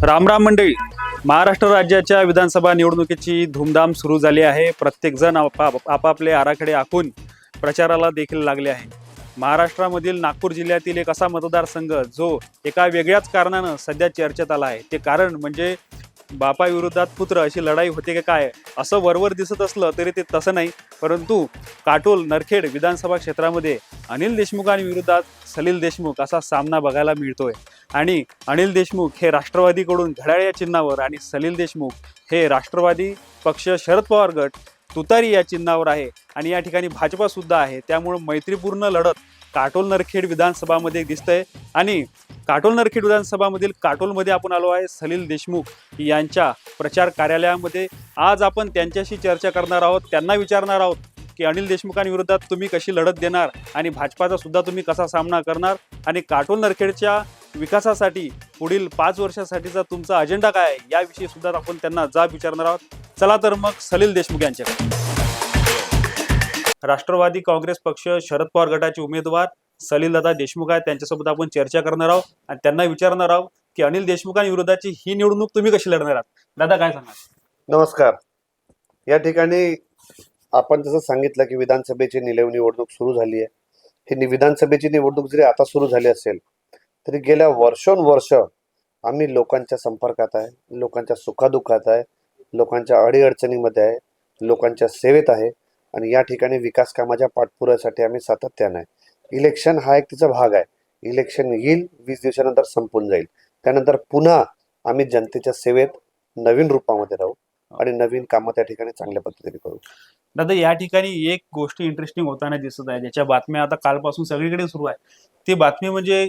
राम राम मंडळी. महाराष्ट्र राज्याच्या विधानसभा निवडणुकीची धूमधाम सुरू झाली आहे. प्रत्येकजण आपापले आराखडे आखून प्रचाराला देखील लागले आहे. महाराष्ट्रामधील नागपूर जिल्ह्यातील एक असा मतदारसंघ जो एका वेगळ्याच कारणानं सध्या चर्चेत आला आहे. ते कारण म्हणजे बापा विरोधात पुत्र अशी लढाई होते की काय असं वरवर दिसत असलं तरी ते तसं नाही. परंतु काटोल नरखेड विधानसभा क्षेत्रामध्ये अनिल देशमुखांविरोधात सलील देशमुख असा सामना बघायला मिळतोय. आणि अनिल देशमुख हे राष्ट्रवादीकडून घड्याळ या चिन्हावर आणि सलील देशमुख हे राष्ट्रवादी पक्ष शरद पवार गट तुतारी या चिन्हावर आहे. आणि या ठिकाणी भाजपा सुद्धा आहे. त्यामुळे मैत्रीपूर्ण लढत काटोल नरखेड विधानसभामध्ये दिसतंय. आणि काटोल नरखेड विधानसभामधील काटोलमध्ये आपण आलो आहे सलील देशमुख यांच्या प्रचार कार्यालयामध्ये. आज आपण त्यांच्याशी चर्चा करणार आहोत. त्यांना विचारणार आहोत की अनिल देशमुखांविरोधात तुम्ही कशी लढत देणार आणि भाजपाचा सुद्धा तुम्ही कसा सामना करणार आणि काटोल नरखेडच्या विकासासाठी पुढील 5 वर्षासाठीचा तुमचा अजेंडा काय आहे याविषयी सुद्धा आपण त्यांना जाब विचारणार आहोत. चला तर मग सलील देशमुख यांच्याकडे. राष्ट्रवादी काँग्रेस पक्ष शरद पवार गटाचे उमेदवार सलीलदादा देशमुख आहेत. त्यांच्यासोबत आपण चर्चा करणार आहोत आणि त्यांना विचारणार आहोत की अनिल देशमुखांविरोधाची ही निवडणूक तुम्ही कशी लढणार आहात. दादा काय सांगणार. नमस्कार. या ठिकाणी आपण जसं सांगितलं की विधानसभेची निवडणूक सुरू झाली आहे. ही विधानसभेची निवडणूक जरी आता सुरू झाली असेल तरी गेल्या वर्षोनवर्ष आम्ही लोकांच्या संपर्कात आहे, लोकांच्या सुखादुःखात आहे, लोकांच्या अडीअडचणीमध्ये आहे, लोकांच्या सेवेत आहे आणि या ठिकाणी विकास कामाच्या पाठपुराव्यासाठी आम्ही सातत्याने आहे. इलेक्शन हा एक तिचा भाग आहे. इलेक्शन येईल, 20 दिवसानंतर संपून जाईल. त्यानंतर पुन्हा आम्ही जनतेच्या सेवेत नवीन रूपामध्ये राहू आणि नवीन कामं त्या ठिकाणी चांगल्या पद्धतीने करू. दादा या ठिकाणी एक गोष्ट इंटरेस्टिंग होताना दिसत आहे, ज्याच्या बातम्या आता कालपासून सगळीकडे सुरू आहे. ती बातमी म्हणजे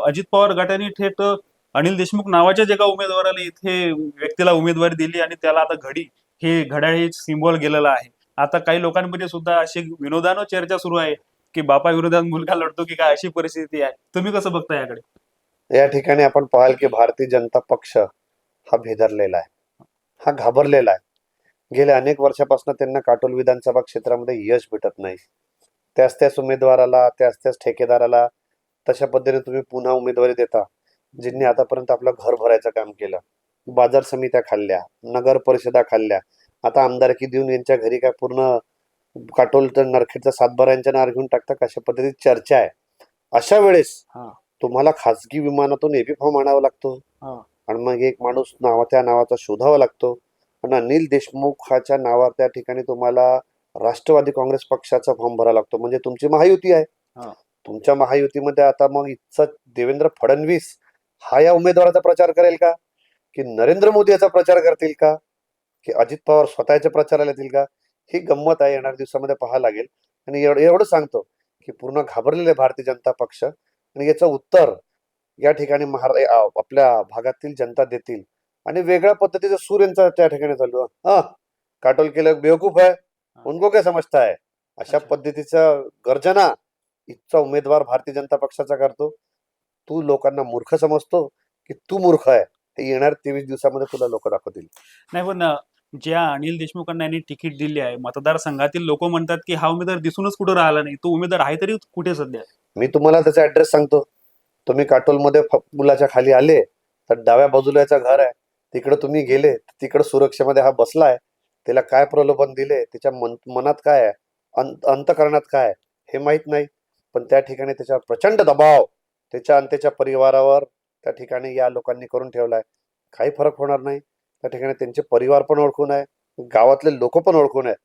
अजित पवार गटाने थेट अनिल देशमुख नावाच्याच एका उमेदवाराला इथे व्यक्तीला उमेदवारी दिली आणि त्याला आता घड्याळ हे सिम्बॉल गेलेलं आहे. आता काही लोकांमध्ये सुद्धा अशी विनोदानं चर्चा सुरू आहे की बापा विरोधात मुलगा लढतो की काय, अशी परिस्थिती आहे. तुम्ही कसं बघता याकडे. या ठिकाणी आपण पाहाल की भारतीय जनता पक्ष हा भेदरलेला आहे, हा घाबरलेला आहे. गेल्या अनेक वर्षापासून त्यांना काटोल विधानसभा क्षेत्रामध्ये यश भेटत नाही. त्याच उमेदवाराला, त्याच ठेकेदाराला तशा पद्धतीने तुम्ही पुन्हा उमेदवारी देता, ज्यांनी आतापर्यंत आपलं घर भरायचं काम केलं, बाजार समित्या खाल्ल्या, नगर परिषदा खाल्ल्या, आता आमदारकी देऊन यांच्या घरी काय पूर्ण काटोल तर नरखेडचा सातबारा यांच्या नार घेऊन टाकता, कशा पद्धतीची चर्चा आहे. अशा वेळेस तुम्हाला खासगी विमानातून एबी फॉर्म आणावा लागतो आणि मग एक माणूस त्या नावाचा शोधावा लागतो. पण अनिल देशमुखाच्या नावावर त्या ठिकाणी तुम्हाला राष्ट्रवादी काँग्रेस पक्षाचा फॉर्म भरावा लागतो. म्हणजे तुमची महायुती आहे. तुमच्या महायुतीमध्ये आता मग इथचा देवेंद्र फडणवीस हा या उमेदवाराचा प्रचार करेल का, की नरेंद्र मोदी याचा प्रचार करतील का, की अजित पवार स्वतःच्या प्रचाराला येतील का, ही गंमत आहे. येणाऱ्या दिवसामध्ये पाहायला लागेल. आणि एवढं सांगतो की पूर्ण घाबरलेले भारतीय जनता पक्ष आणि याचं उत्तर या ठिकाणी आपल्या भागातील जनता देतील. आणि वेगळ्या पद्धतीचा सूर यांचा त्या ठिकाणी चालू आहे. काटोल केलं बेवकूफ आहे, उनको काय समजता है, अशा पद्धतीचा गर्जना इथचा उमेदवार भारतीय जनता पक्षाचा करतो. तू लोकांना मूर्ख समजतो की तू मूर्ख आहे, हे येणार 23 दिवसामध्ये तुला लोक दाखवतील. नाही पण ज्या अनिल देशमुखांना यांनी तिकीट दिली आहे, मतदारसंघातील लोक म्हणतात की हा उमेदवार दिसूनच कुठं राहिला नाही. तो उमेदवार आहे तरी कुठे सध्या. मी तुम्हाला त्याचा ऍड्रेस सांगतो. तुम्ही काटोलमध्ये मुलाच्या खाली आले तर डाव्या बाजूला याचं घर आहे. तिकडे तुम्ही गेले, तिकडे सुरक्षेमध्ये हा बसलाय. त्याला काय प्रलोभन दिले, त्याच्या मनात काय आहे, अंतकरणात काय आहे हे माहित नाही. पण त्या ठिकाणी त्याच्यावर प्रचंड दबाव त्याच्या आणि त्याच्या परिवारावर त्या ठिकाणी या लोकांनी करून ठेवलाय. काही फरक होणार नाही. त्या ठिकाणी त्यांचे परिवार पण ओळखून आहे, गावातले लोक पण ओळखून आहे.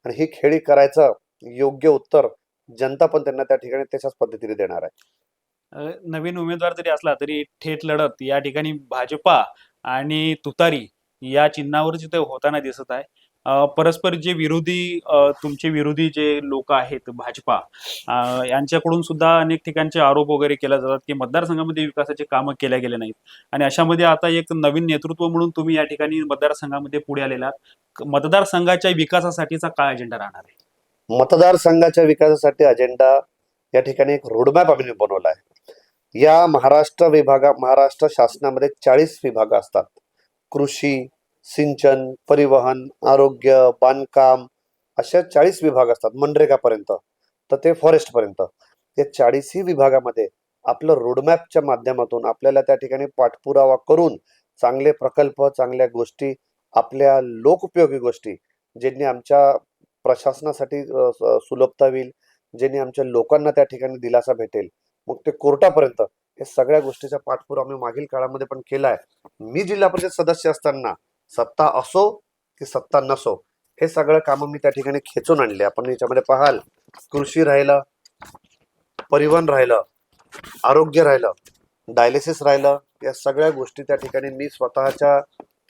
आणि ही खेळी करायचं योग्य उत्तर जनता पण त्यांना त्या ठिकाणी त्याच्याच पद्धतीने देणार आहे. नवीन उमेदवार जरी असला तरी थेट लढत या ठिकाणी भाजपा आणि तुतारी या चिन्हावर जिथे होताना दिसत आहे. परस्पर जे तुमचे विरोधी जे लोक आहेत भाजपा यांच्याकडून सुद्धा अनेक ठिकाणचे आरोप वगैरे केले जातात की मतदारसंघामध्ये विकासाचे कामं केल्या गेले नाहीत. आणि अशामध्ये आता एक नवीन नेतृत्व म्हणून तुम्ही या ठिकाणी मतदारसंघामध्ये पुढे आलेला आहात. मतदारसंघाच्या विकासासाठीचा काय अजेंडा राहणार आहे. मतदारसंघाच्या विकासासाठी अजेंडा या ठिकाणी एक रोडमॅप आम्ही बनवला आहे. या महाराष्ट्र शासनामध्ये 40 विभाग असतात. कृषी, सिंचन, परिवहन, आरोग्य, बांधकाम अशा 40 विभाग असतात. मनरेगापर्यंत तर ते फॉरेस्ट पर्यंत. या 40ही विभागामध्ये आपलं रोडमॅपच्या माध्यमातून आपल्याला त्या ठिकाणी पाठपुरावा करून चांगले प्रकल्प, चांगल्या गोष्टी, आपल्या लोकोपयोगी गोष्टी, ज्यांनी आमच्या प्रशासनासाठी सुलभता होईल, ज्यांनी आमच्या लोकांना त्या ठिकाणी दिलासा भेटेल, मग ते कोर्टापर्यंत, हे सगळ्या गोष्टीचा पाठपुरावा आम्ही मागील काळामध्ये पण केलाय. मी जिल्हा परिषद सदस्य असताना सत्ता असो की सत्ता नसो, हे सगळं कामं मी त्या ठिकाणी खेचून आणले. आपण याच्यामध्ये पाहाल, कृषी राहिलं, परिवहन राहिलं, आरोग्य राहिलं, डायलिसिस राहिलं, या सगळ्या गोष्टी त्या ठिकाणी मी स्वतःच्या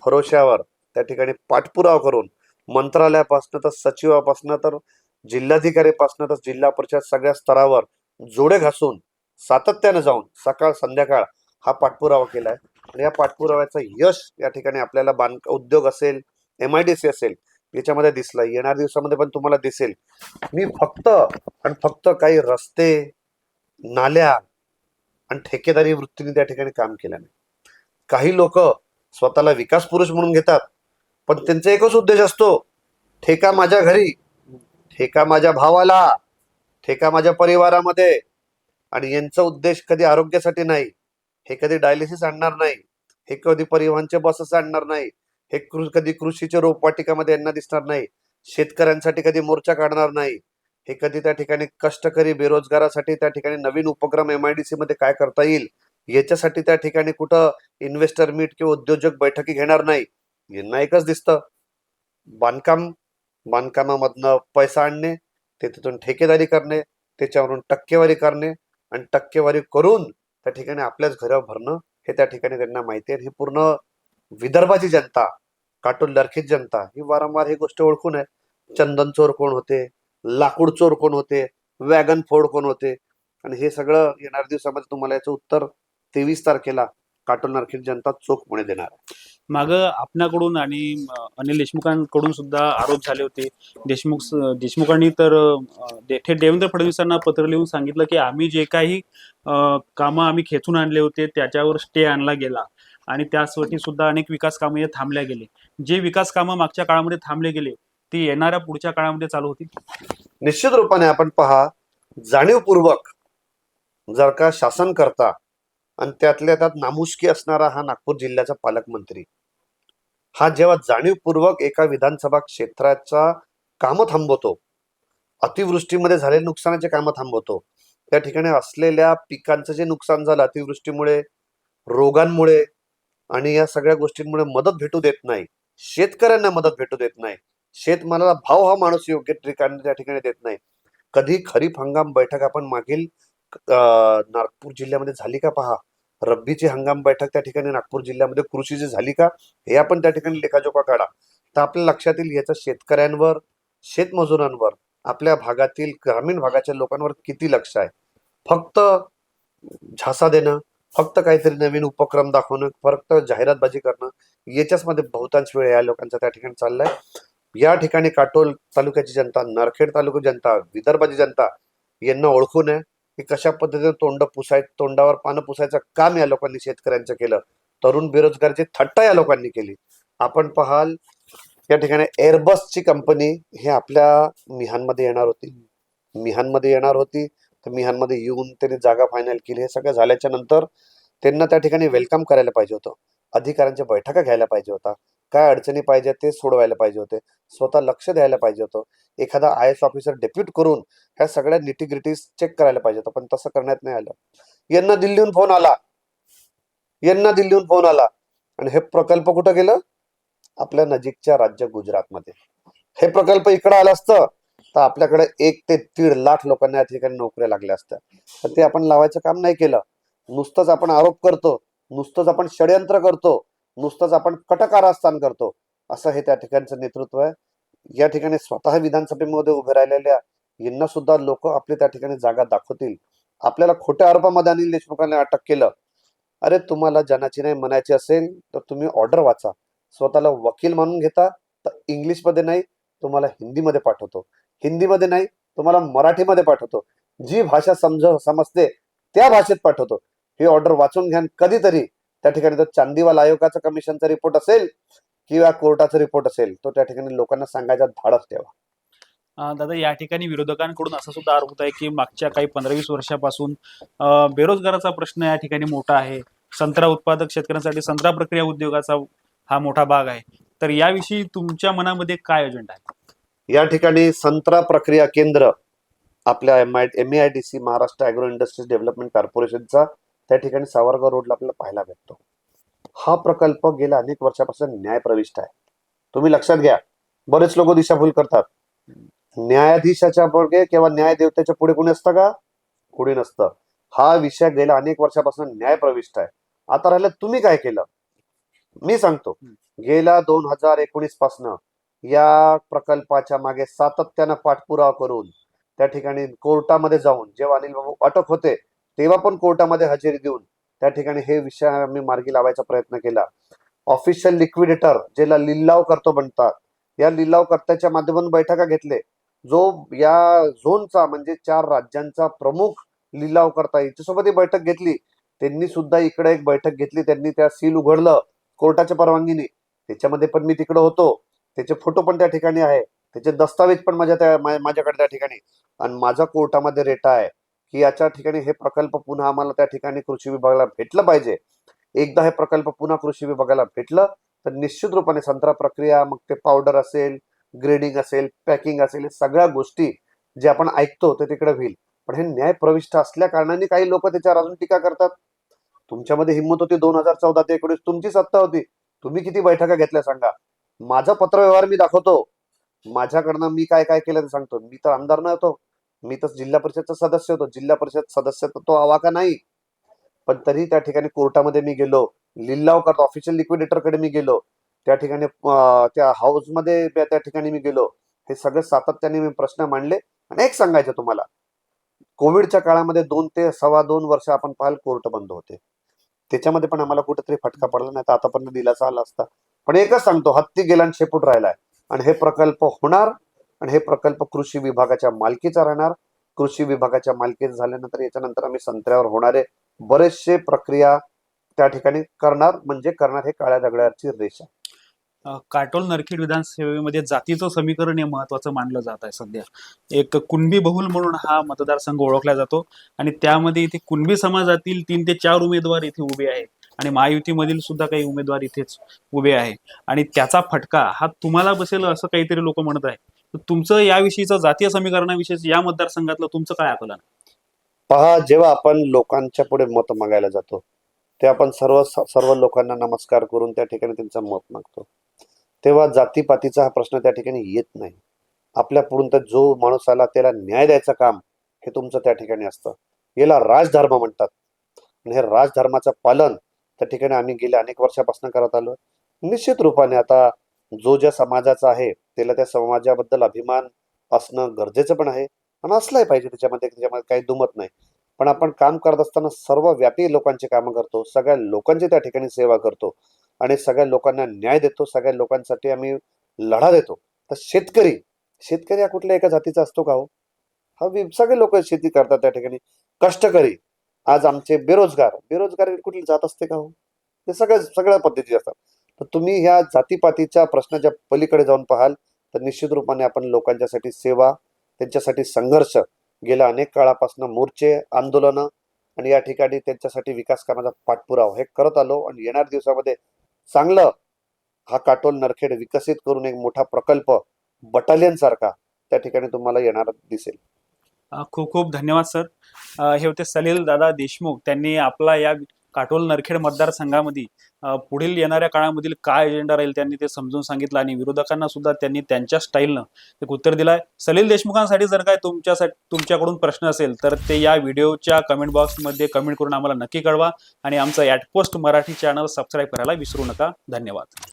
भरोश्यावर त्या ठिकाणी पाठपुरावा करून मंत्रालयापासून तर सचिवापासून तर जिल्हाधिकारीपासून तर जिल्हा परिषद सगळ्या स्तरावर जोडे घासून सातत्यानं जाऊन सकाळ संध्याकाळ हा पाठपुरावा केलाय. आणि या पाठपुराव्याचं यश या ठिकाणी आपल्याला उद्योग असेल, MIDC असेल, याच्यामध्ये दिसलं. येणाऱ्या दिवसामध्ये पण तुम्हाला दिसेल. मी फक्त आणि फक्त काही रस्ते, नाल्या आणि ठेकेदारी वृत्तीने त्या ठिकाणी काम केलं नाही. काही लोक स्वतःला विकास पुरुष म्हणून घेतात, पण त्यांचा एकच उद्देश असतो, ठेका माझ्या घरी, ठेका माझ्या भावाला, ठेका माझ्या परिवारामध्ये. आणि यांचा उद्देश कधी आरोग्यासाठी नाही, हे कधी डायलिसिस आणणार नाही, हे कधी परिवहनचे बसेस आणणार नाही, हे कधी कृषीचे रोपवाटिकामध्ये यांना दिसणार नाही, शेतकऱ्यांसाठी कधी मोर्चा काढणार नाही, हे कधी त्या ठिकाणी कष्टकरी बेरोजगारासाठी त्या ठिकाणी नवीन उपक्रम MIDC मध्ये काय करता येईल याच्यासाठी त्या ठिकाणी कुठं इन्व्हेस्टर मीट किंवा उद्योजक बैठकी घेणार नाही. यांना एकच दिसतं, बांधकाम, बांधकामामधनं पैसा आणणे, ते तिथून ठेकेदारी करणे, त्याच्यावरून टक्केवारी करणे आणि टक्केवारी करून त्या ठिकाणी आपल्याच घरावर भरणं, हे त्या ठिकाणी त्यांना माहिती आहे. ही पूर्ण विदर्भाची जनता, काटोल लरखीच जनता ही वारंवार ही गोष्ट ओळखून आहे. चंदन चोर कोण होते, लाकूड चोर कोण होते, वॅगन फोड कोण होते, आणि हे सगळं येणाऱ्या दिवसामध्ये तुम्हाला याचं उत्तर 23 तारखेला काटोल नरखीच जनता चोखपणे देणार आहे. मागं आपणाकडून आणि अनिल देशमुखांकडून सुद्धा आरोप झाले होते. देशमुखांनी तर थेट देवेंद्र फडणवीसांना पत्र लिहून सांगितलं की आम्ही जे काही कामं आम्ही खेचून आणले होते त्याच्यावर स्टे आणला गेला आणि त्यासाठी सुद्धा अनेक विकास कामं हे थांबल्या गेले. जे विकास कामं मागच्या काळामध्ये थांबले गेले ते येणाऱ्या पुढच्या काळामध्ये चालू होतील. निश्चित रूपाने आपण पहा, जाणीवपूर्वक जर का शासन करता आणि त्यातल्या त्यात नामुष्की असणारा हा नागपूर जिल्ह्याचा पालकमंत्री, हा जेव्हा जाणीवपूर्वक एका विधानसभा क्षेत्राचा कामं थांबवतो, अतिवृष्टीमध्ये झालेल्या नुकसानाचे कामं थांबवतो, त्या ठिकाणी असलेल्या पिकांचं जे नुकसान झालं अतिवृष्टीमुळे, रोगांमुळे आणि या सगळ्या गोष्टींमुळे मदत भेटू देत नाही, शेतकऱ्यांना मदत भेटू देत नाही, शेतमालाला भाव हा माणूस योग्य ठिकाणी त्या ठिकाणी देत नाही. कधी खरीप हंगाम बैठक आपण मागील नागपूर जिल्ह्यामध्ये झाली का पहा, रब्बीची हंगाम बैठक त्या ठिकाणी नागपूर जिल्ह्यामध्ये कृषीची झाली का, हे आपण त्या ठिकाणी लेखाजोखा काढा, तर आपल्या लक्षात येईल याचा शेतकऱ्यांवर, शेतमजुरांवर, आपल्या भागातील ग्रामीण भागाच्या लोकांवर किती लक्ष आहे. फक्त झासा देणं, फक्त काहीतरी नवीन उपक्रम दाखवणं, फक्त जाहिरातबाजी करणं, याच्याच मध्ये बहुतांश वेळ या लोकांचा त्या ठिकाणी चाललाय. या ठिकाणी काटोल तालुक्याची जनता, नरखेड तालुक्याची जनता, विदर्भाची जनता यांना ओळखून आहे की कशा पद्धतीने तोंडावर पानं पुसायचं काम या लोकांनी शेतकऱ्यांचं केलं, तरुण बेरोजगारची थट्टा या लोकांनी केली. आपण पाहाल, या ठिकाणी एअरबसची कंपनी हे आपल्या मिहानमध्ये येणार होती, तर मिहानमध्ये येऊन त्यांनी जागा फायनल केली. हे सगळं झाल्याच्या नंतर त्यांना त्या ठिकाणी वेलकम करायला पाहिजे होतं, अधिकाऱ्यांच्या बैठका घ्यायला पाहिजे होता, काय अडचणी पाहिजे ते सोडवायला पाहिजे होते, स्वतः लक्ष द्यायला पाहिजे होतं, एखादा IAS ऑफिसर डेप्यूट करून ह्या सगळ्या निटीग्रिटीज चेक करायला पाहिजे होतं, पण तसं करण्यात नाही आलं. यांना दिल्लीहून फोन आला आणि हे प्रकल्प कुठं गेलं, आपल्या नजीकच्या राज्य गुजरातमध्ये. हे प्रकल्प इकडं आलं असतं तर आपल्याकडे 1 ते 1.5 लाख लोकांना या ठिकाणी नोकऱ्या लागल्या असत्या, पण ते आपण लावायचं काम नाही केलं. नुसतंच आपण आरोप करतो, नुसतंच आपण षडयंत्र करतो, नुसतंच आपण कटकारस्थान करतो, असं हे त्या ठिकाणचं नेतृत्व आहे. या ठिकाणी स्वतः विधानसभेमध्ये उभे राहिलेल्या यांना सुद्धा लोक आपली त्या ठिकाणी जागा दाखवतील. आपल्याला खोट्या आरोपामध्ये अनिल देशमुखांना अटक केलं. अरे तुम्हाला जनाची नाही म्हणायची असेल तर तुम्ही ऑर्डर वाचा, स्वतःला वकील मानून घेता तर इंग्लिशमध्ये नाही तुम्हाला हिंदीमध्ये पाठवतो, हिंदीमध्ये नाही तुम्हाला मराठीमध्ये पाठवतो, जी भाषा समजते त्या भाषेत पाठवतो. ही ऑर्डर वाचून घ्या. कधीतरी त्या ठिकाणी तो चांदीवाल आयोगाचा कमिशनचा रिपोर्ट असेल किंवा कोर्टाचा रिपोर्ट असेल, तो त्या ठिकाणी लोकांना सांगायचा धाडस ठेवा. दादा, या ठिकाणी विरोधकांकडून असा सुद्धा आरोप होत आहे की मागच्या काही 15-20 वर्षापासून बेरोजगाराचा प्रश्न या ठिकाणी मोठा आहे. संत्रा उत्पादक शेतकऱ्यांसाठी संत्रा प्रक्रिया उद्योगाचा हा मोठा भाग आहे. तर याविषयी तुमच्या मनामध्ये काय अजेंडा आहे? या ठिकाणी संत्रा प्रक्रिया केंद्र आपल्या MEIDC Maharashtra agro industries development कॉर्पोरेशनचा त्या ठिकाणी सावरगाव रोडला आपल्याला पाहायला भेटतो. हा प्रकल्प गेल्या अनेक वर्षापासून न्यायप्रविष्ट आहे. तुम्ही लक्षात घ्या, बरेच लोक दिशाभूल करतात. न्यायाधीशाच्या पुढे किंवा न्याय देवतेच्या पुढे कोणी असतं का? कोणी नसतं. हा विषय गेल्या अनेक वर्षापासून न्यायप्रविष्ट आहे. आता राहिलं तुम्ही काय केलं मी सांगतो. गेल्या 2019 पासून या प्रकल्पाच्या मागे सातत्यानं पाठपुरावा करून त्या ठिकाणी कोर्टामध्ये जाऊन, जेव्हा अनिल बाबू अटक होते तेव्हा पण कोर्टामध्ये हजेरी देऊन त्या ठिकाणी हे विषय आम्ही मार्गी लावायचा प्रयत्न केला. ऑफिशियल लिक्विडेटर ज्याला लिलाव करतो म्हणतात, या लिलाव कर्त्याच्या माध्यमातून बैठका घेतले. जो या झोनचा म्हणजे 4 राज्यांचा प्रमुख लिलाव करता याच्यासोबत ही बैठक घेतली. त्यांनी सुद्धा इकडे एक बैठक घेतली. त्यांनी त्या सील उघडलं कोर्टाच्या परवानगीने. त्याच्यामध्ये पण मी तिकडे होतो. त्याचे फोटो पण त्या ठिकाणी आहे. त्याचे दस्तावेज पण माझ्याकडे त्या ठिकाणी. आणि माझा कोर्टामध्ये रेटा आहे की याच्या ठिकाणी हे प्रकल्प पुन्हा आम्हाला त्या ठिकाणी कृषी विभागाला भेटलं पाहिजे. एकदा हे प्रकल्प पुन्हा कृषी विभागाला भेटलं तर निश्चित रूपाने संत्रा प्रक्रिया, मग ते पावडर असेल, ग्रेडिंग असेल, पॅकिंग असेल, सगळ्या गोष्टी जे आपण ऐकतो ते तिकडे होईल. पण हे न्याय प्रविष्ट असल्या कारणाने काही लोक त्याच्यावर अजून टीका करतात. तुमच्यामध्ये हिंमत होती 2014 ते 19 तुमची सत्ता होती. तुम्ही किती बैठका घेतल्या सांगा. माझा पत्रव्यवहार मी दाखवतो. माझ्याकडनं मी काय काय केलं ते सांगतो. मी तर आमदार नव्हतो, मी तर जिल्हा परिषदचा सदस्य होतो. जिल्हा परिषद सदस्य तो आवाका नाही, पण तरी त्या ठिकाणी कोर्टामध्ये मी गेलो. लिलाव करतो ऑफिशियल लिक्विडेटरकडे मी गेलो. त्या ठिकाणी त्या हाऊसमध्ये त्या ठिकाणी मी गेलो. हे सगळं सातत्याने मी प्रश्न मांडले. आणि एक सांगायचं तुम्हाला, कोविडच्या काळामध्ये 2 ते 2.25 वर्ष आपण पाहाल कोर्ट बंद होते. त्याच्यामध्ये पण आम्हाला कुठेतरी फटका पडला नाही तर आतापर्यंत दिलासा आला असता. पण एकच सांगतो, हत्ती गेला आणि शेपूट राहिलाय. आणि हे प्रकल्प होणार आणि हे प्रकल्प कृषी विभागाच्या मालकीचा राहणार. कृषी विभागाच्या मालकीचा झाल्यानंतर याच्यानंतर आम्ही संत्र्यावर होणारे बरेचसे प्रक्रिया त्या ठिकाणी करणार. म्हणजे करणार हे काळ्या दगडाची रेषा. काटोल नरखेड विधानसभेमध्ये जातीचं समीकरण हे महत्वाचं मानलं जात आहे सध्या. एक कुणबी बहुल म्हणून हा मतदारसंघ ओळखला जातो आणि त्यामध्ये इथे कुणबी समाजातील 3 ते 4 उमेदवार इथे उभे आहेत आणि महायुतीमधील सुद्धा काही उमेदवार इथेच उभे आहे आणि त्याचा फटका हा तुम्हाला बसेल असं काहीतरी लोक म्हणत आहे. तर तुमचं याविषयीचं जातीय समीकरणाविषयी या मतदारसंघातलं तुमचं काय आकलन? पहा, जेव्हा आपण लोकांच्या पुढे मत मागायला जातो ते आपण सर्व लोकांना नमस्कार करून त्या ठिकाणी त्यांचं मत मागतो. तेव्हा जातीपातीचा हा प्रश्न त्या ठिकाणी येत नाही. आपल्या पुढून तर जो माणूस आला त्याला न्याय द्यायचं काम हे तुमचं त्या ठिकाणी असतं. याला राजधर्म म्हणतात. आणि हे राजधर्माचं पालन त्या ठिकाणी आम्ही गेल्या अनेक वर्षापासून करत आलो. निश्चित रूपाने आता जो ज्या समाजाचा आहे त्याला त्या समाजाबद्दल अभिमान असणं गरजेचं पण आहे आणि असलंही पाहिजे. त्याच्यामध्ये काही दुमत नाही. पण आपण काम करत असताना सर्वव्यापी लोकांची कामं करतो, सगळ्या लोकांची त्या ठिकाणी सेवा करतो आणि सगळ्या लोकांना न्याय देतो. सगळ्या लोकांसाठी आम्ही लढा देतो. तर शेतकरी हा कुठल्या एका जातीचा असतो का हो? हा सगळे लोक शेती करतात त्या ठिकाणी. कष्टकरी, आज आमचे बेरोजगार कुठली जात असते का हो? ते सगळ्या पद्धती असतात. तर तुम्ही ह्या जातीपातीच्या प्रश्नाच्या पलीकडे जाऊन पाहाल तर निश्चित रूपाने आपण लोकांच्यासाठी सेवा, त्यांच्यासाठी संघर्ष गेल्या अनेक काळापासून मोर्चे, आंदोलनं आणि या ठिकाणी त्यांच्यासाठी विकास करण्याचा पाठपुरावा हे करत आलो. आणि येणाऱ्या दिवसामध्ये चांगलं हा काटोल नरखेड विकसित करून एक मोठा प्रकल्प बटालियन सारखा त्या ठिकाणी तुम्हाला येणार दिसेल. खूप खूप धन्यवाद सर. हे होते सलील दादा देशमुख. त्यांनी आपला या काटोल नरखेड मतदारसंघामध्ये पुढील येणाऱ्या काळामधील काय अजेंडा राहील त्यांनी ते समजून सांगितलं आणि विरोधकांना सुद्धा त्यांनी त्यांच्या स्टाईलनं एक उत्तर दिलं आहे. सलील देशमुखांसाठी जर काय तुमच्याकडून प्रश्न असेल तर ते या व्हिडिओच्या कमेंट बॉक्समध्ये कमेंट करून आम्हाला नक्की कळवा आणि आमचं ॲटपोस्ट मराठी चॅनल सबस्क्राईब करायला विसरू नका. धन्यवाद.